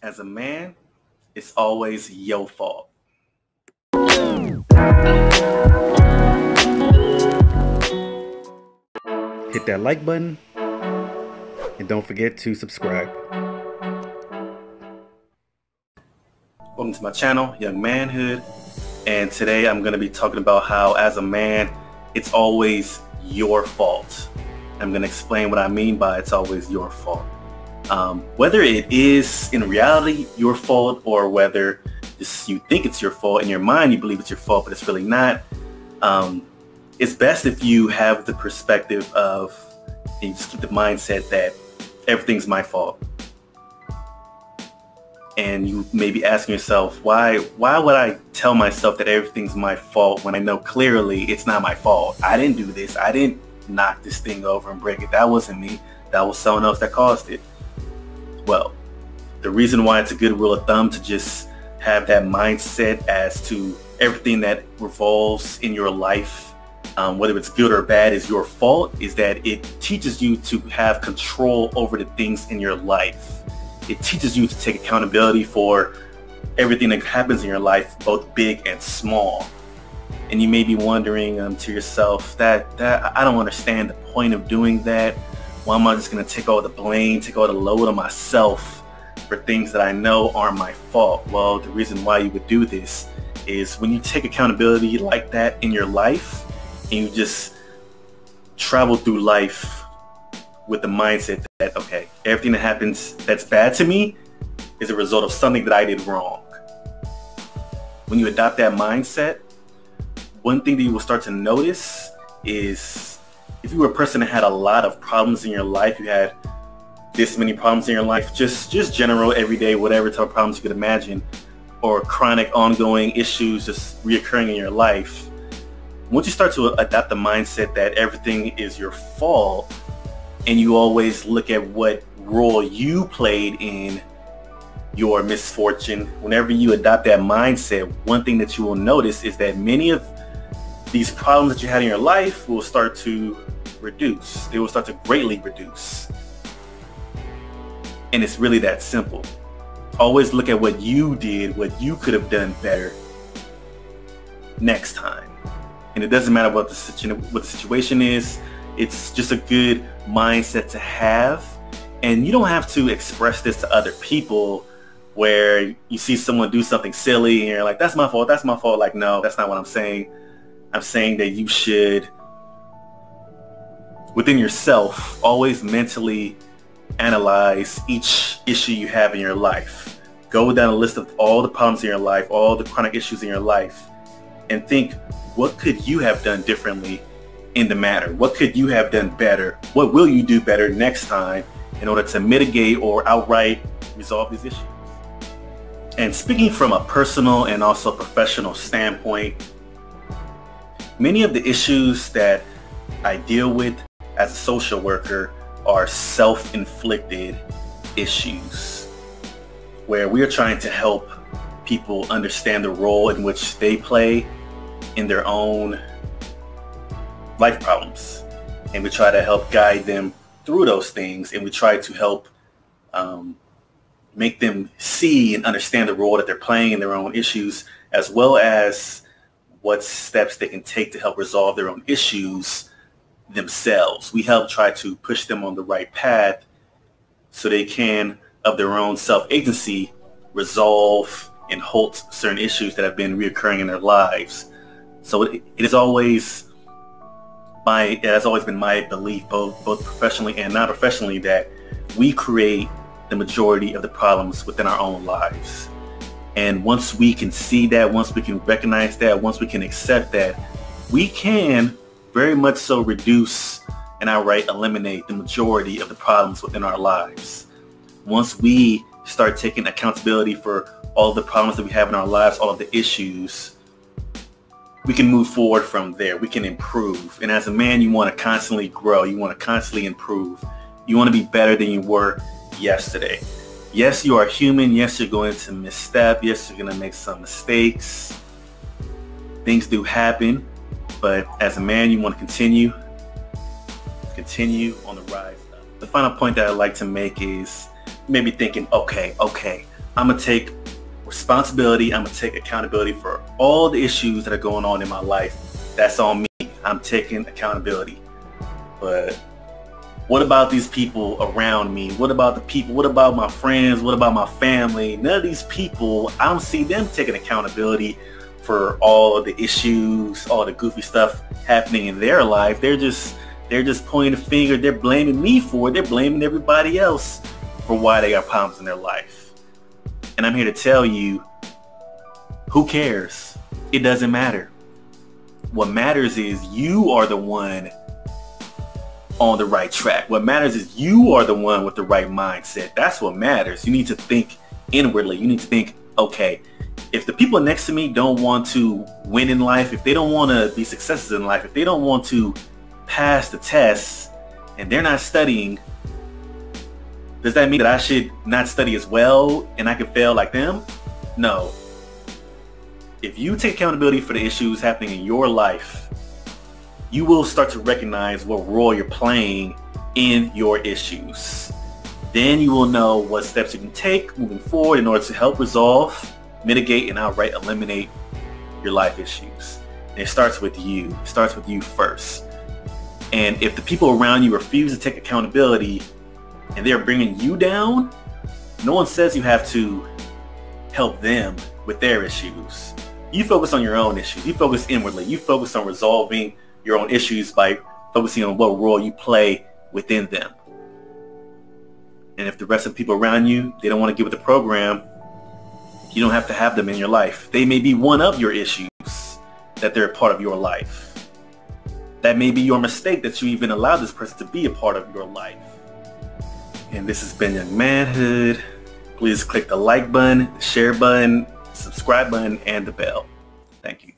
As a man, it's always your fault. Hit that like button and don't forget to subscribe. Welcome to my channel, Young Manhood, and today I'm going to be talking about how as a man, it's always your fault. I'm going to explain what I mean by it's always your fault. Whether it is in reality your fault or whether you think it's your fault, in your mind you believe it's your fault, but it's really not. It's best if you have the perspective of, and you just keep the mindset that everything's my fault. And you may be asking yourself, why would I tell myself that everything's my fault when I know clearly it's not my fault? I didn't do this. I didn't knock this thing over and break it. That wasn't me. That was someone else that caused it. Well, the reason why it's a good rule of thumb to just have that mindset as to everything that revolves in your life, whether it's good or bad, is your fault, is that it teaches you to have control over the things in your life. It teaches you to take accountability for everything that happens in your life, both big and small. And you may be wondering to yourself that I don't understand the point of doing that. Why am I just going to take all the blame, take all the load on myself for things that I know aren't my fault? Well, the reason why you would do this is when you take accountability like that in your life, and you just travel through life with the mindset that, okay, everything that happens that's bad to me is a result of something that I did wrong. When you adopt that mindset, one thing that you will start to notice is if you were a person that had a lot of problems in your life, you had this many problems in your life, just general, everyday, whatever type of problems you could imagine, or chronic, ongoing issues just reoccurring in your life. Once you start to adopt the mindset that everything is your fault, and you always look at what role you played in your misfortune, whenever you adopt that mindset, one thing that you will notice is that many of these problems that you had in your life will start to reduce. They will start to greatly reduce. And it's really that simple. Always look at what you did, what you could have done better next time. And it doesn't matter what the situation is. It's just a good mindset to have. And you don't have to express this to other people where you see someone do something silly and you're like, that's my fault, that's my fault. Like, no, that's not what I'm saying. I'm saying that you should, within yourself, always mentally analyze each issue you have in your life. Go down a list of all the problems in your life, all the chronic issues in your life, and think, what could you have done differently in the matter? What could you have done better? What will you do better next time in order to mitigate or outright resolve these issues? And speaking from a personal and also professional standpoint, many of the issues that I deal with as a social worker are self-inflicted issues, where we are trying to help people understand the role in which they play in their own life problems. And we try to help guide them through those things, and we try to help make them see and understand the role that they're playing in their own issues, as well as what steps they can take to help resolve their own issues themselves. We help try to push them on the right path so they can, of their own self-agency, resolve and halt certain issues that have been reoccurring in their lives. So it has always been my belief, both professionally and non-professionally, that we create the majority of the problems within our own lives. And once we can see that, once we can recognize that, once we can accept that, we can very much so reduce and outright eliminate the majority of the problems within our lives. Once we start taking accountability for all of the problems that we have in our lives, all of the issues, we can move forward from there. We can improve. And as a man, you want to constantly grow. You want to constantly improve. You want to be better than you were yesterday. Yes, you are human. Yes, you're going to misstep. Yes, you're going to make some mistakes. Things do happen. But as a man, you want to continue on the rise up. The final point that I'd like to make is maybe thinking, okay, I'm going to take responsibility. I'm going to take accountability for all the issues that are going on in my life. That's on me. I'm taking accountability. But what about these people around me? What about the people? What about my friends? What about my family? None of these people, I don't see them taking accountability for all of the issues, all the goofy stuff happening in their life. They're just pointing the finger. They're blaming me for it. They're blaming everybody else for why they got problems in their life. And I'm here to tell you, who cares? It doesn't matter. What matters is you are the one on the right track. What matters is you are the one with the right mindset. That's what matters. You need to think inwardly. You need to think, okay, if the people next to me don't want to win in life, if they don't want to be successes in life, if they don't want to pass the tests and they're not studying, does that mean that I should not study as well and I can fail like them? No. If you take accountability for the issues happening in your life, you will start to recognize what role you're playing in your issues. Then you will know what steps you can take moving forward in order to help resolve, mitigate, and outright eliminate your life issues. And it starts with you. It starts with you first. And if the people around you refuse to take accountability and they're bringing you down, no one says you have to help them with their issues. You focus on your own issues. You focus inwardly. You focus on resolving your own issues by focusing on what role you play within them. And if the rest of the people around you, they don't want to get with the program, you don't have to have them in your life. They may be one of your issues that they're a part of your life. That may be your mistake that you even allowed this person to be a part of your life. And this has been Young Manhood. Please click the like button, the share button, subscribe button, and the bell. Thank you.